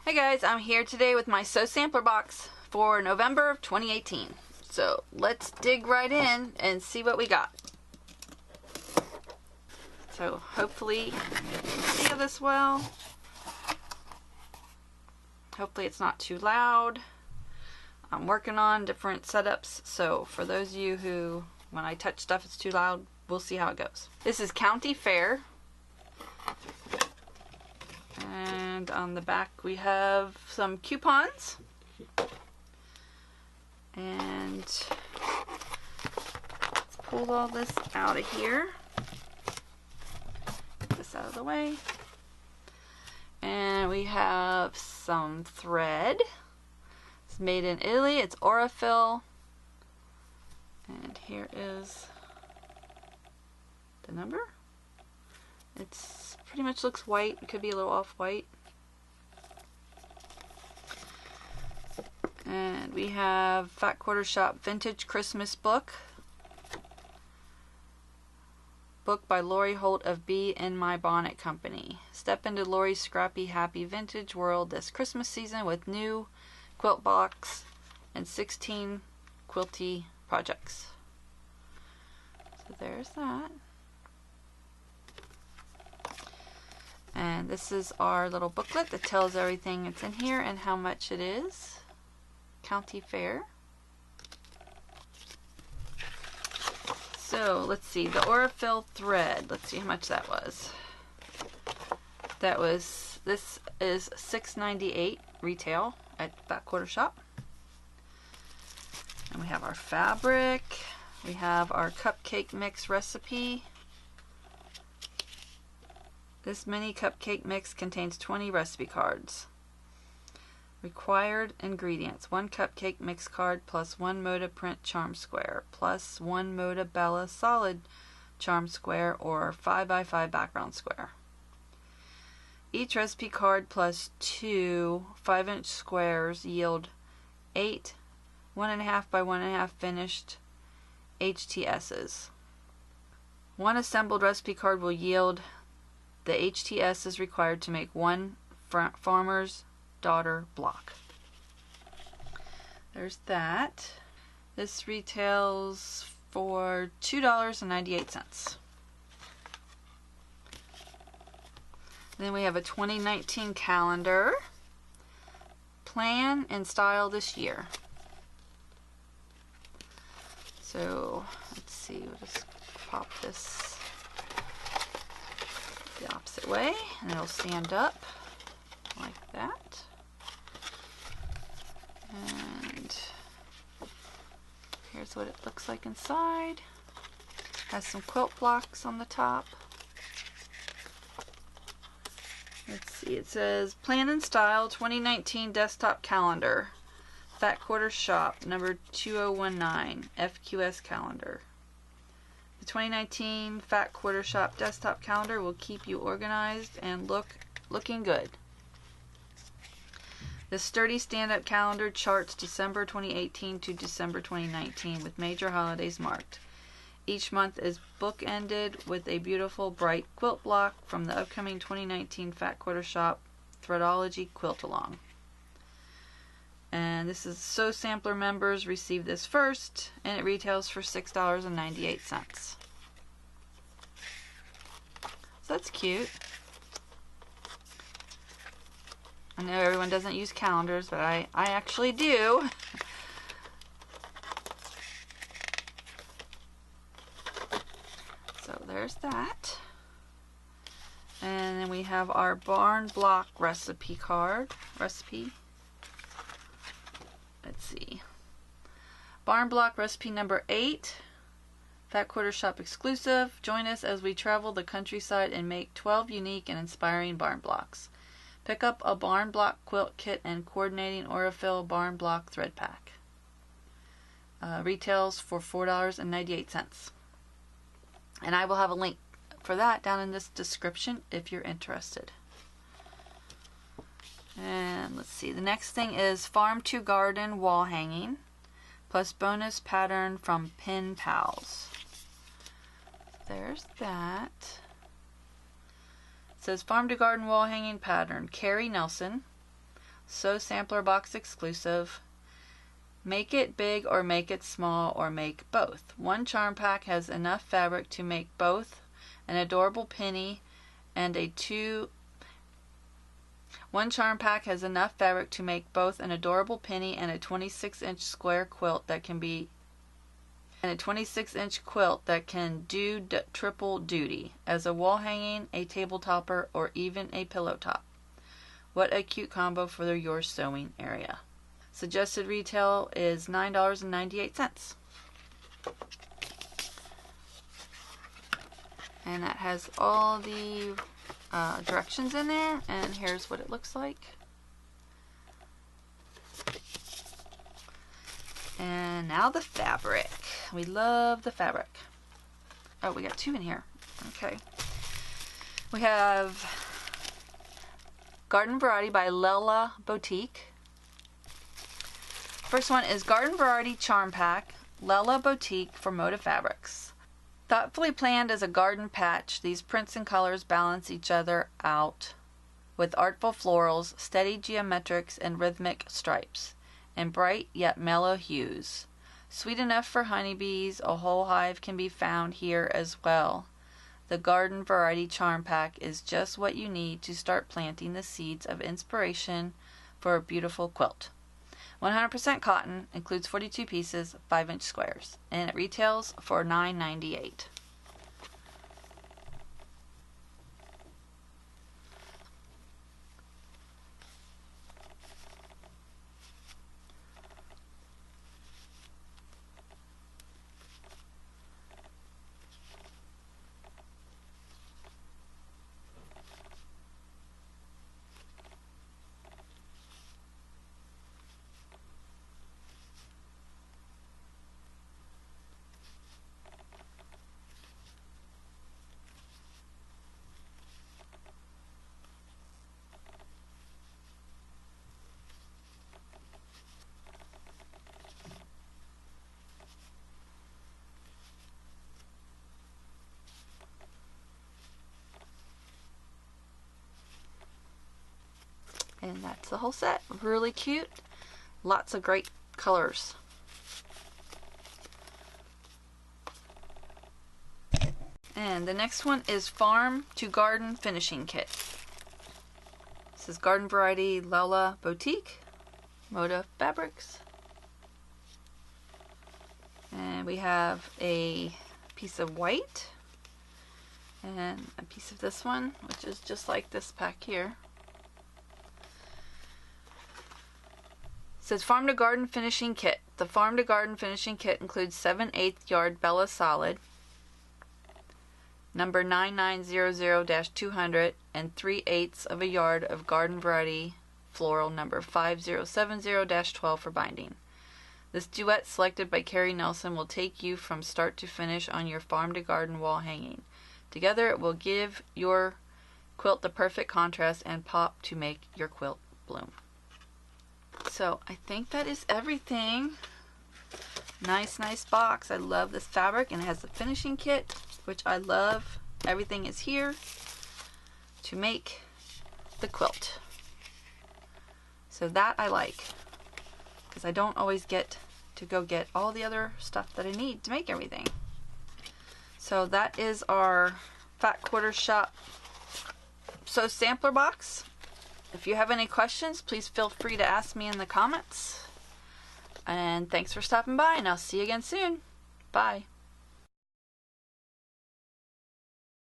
Hey guys, I'm here today with my Sew Sampler box for November of 2018. So let's dig right in and see what we got. So hopefully you can see this well. Hopefully it's not too loud. I'm working on different setups, so for those of you who, when I touch stuff it's too loud, we'll see how it goes. This is County Fair. And on the back we have some coupons. And let's pull all this out of here. Get this out of the way. And we have some thread. It's made in Italy. It's Aurifil. And here is the number. It's pretty much looks white. It could be a little off-white. And we have Fat Quarter Shop Vintage Christmas Book. Book by Lori Holt of Bee in My Bonnet Company. Step into Lori's scrappy, happy vintage world this Christmas season with new quilt box and 16 quilty projects. So there's that. And this is our little booklet that tells everything that's in here and how much it is. County Fair. So let's see, the Aurifil thread. Let's see how much that was. This is $6.98 retail at Fat Quarter Shop. And we have our fabric. We have our Cupcake Mix Recipe. This mini cupcake mix contains 20 recipe cards. Required ingredients: 1 cupcake mix card plus 1 Moda print charm square plus 1 Moda Bella solid charm square or 5x5 background square. Each recipe card plus 2 5-inch squares yield 8 1.5 by 1.5 finished HTSs. 1 assembled recipe card will yield the HTS is required to make 1 farmer's daughter block. There's that. This retails for $2.98. Then we have a 2019 calendar. Plan and style this year. So let's see, we'll just pop this the opposite way and it'll stand up like that. And here's what it looks like inside. Has some quilt blocks on the top. Let's see, it says Plan and Style 2019 Desktop Calendar. Fat Quarter Shop, number 2019, FQS Calendar. The 2019 Fat Quarter Shop Desktop Calendar will keep you organized and looking good. The sturdy stand-up calendar charts December 2018 to December 2019 with major holidays marked. Each month is bookended with a beautiful bright quilt block from the upcoming 2019 Fat Quarter Shop Threadology Quilt Along. And this is Sew Sampler members receive this first, and it retails for $6.98. So that's cute. I know everyone doesn't use calendars, but I actually do. So there's that. And then we have our barn block recipe card. Let's see. Barn block recipe number 8. Fat Quarter Shop exclusive. Join us as we travel the countryside and make 12 unique and inspiring barn blocks. Pick up a barn block quilt kit and coordinating Aurifil barn block thread pack. Retails for $4.98. And I will have a link for that down in this description if you're interested. And let's see, the next thing is Farm to Garden wall hanging plus bonus pattern from Pin Pals. There's that. It says Farm to Garden wall hanging pattern. Carrie Nelson. Sew Sampler Box exclusive. Make it big or make it small or make both. One charm pack has enough fabric to make both an adorable penny and a One charm pack has enough fabric to make both an adorable penny and a 26-inch square quilt that can be and a 26-inch quilt that can do triple duty as a wall hanging, a table topper, or even a pillow top. What a cute combo for your sewing area. Suggested retail is $9.98. And that has all the directions in there, and here's what it looks like. And now the fabric. We love the fabric. Oh, we got two in here. Okay. We have Garden Variety by Lella Boutique. First one is Garden Variety Charm Pack, Lella Boutique for Moda Fabrics. Thoughtfully planned as a garden patch, these prints and colors balance each other out with artful florals, steady geometrics, and rhythmic stripes, and bright yet mellow hues. Sweet enough for honeybees, a whole hive can be found here as well. The Garden Variety Charm Pack is just what you need to start planting the seeds of inspiration for a beautiful quilt. 100% cotton, includes 42 pieces, 5-inch squares, and it retails for $9.98. And that's the whole set. Really cute. Lots of great colors. And the next one is Farm to Garden Finishing Kit. This is Garden Variety Lella Boutique, Moda Fabrics. And we have a piece of white and a piece of this one, which is just like this pack here. It says Farm to Garden Finishing Kit. The Farm to Garden Finishing Kit includes 7/8 yard Bella Solid, number 9900-200, and 3/8 of a yard of Garden Variety Floral, number 5070-12 for binding. This duet, selected by Carrie Nelson, will take you from start to finish on your farm to garden wall hanging. Together it will give your quilt the perfect contrast and pop to make your quilt bloom. So I think that is everything. Nice box. I love this fabric, and it has the finishing kit, which I love. Everything is here to make the quilt. So that I like, because I don't always get to go get all the other stuff that I need to make everything. So that is our Fat Quarter Shop Sew Sampler box. If you have any questions, please feel free to ask me in the comments. And thanks for stopping by, and I'll see you again soon. Bye.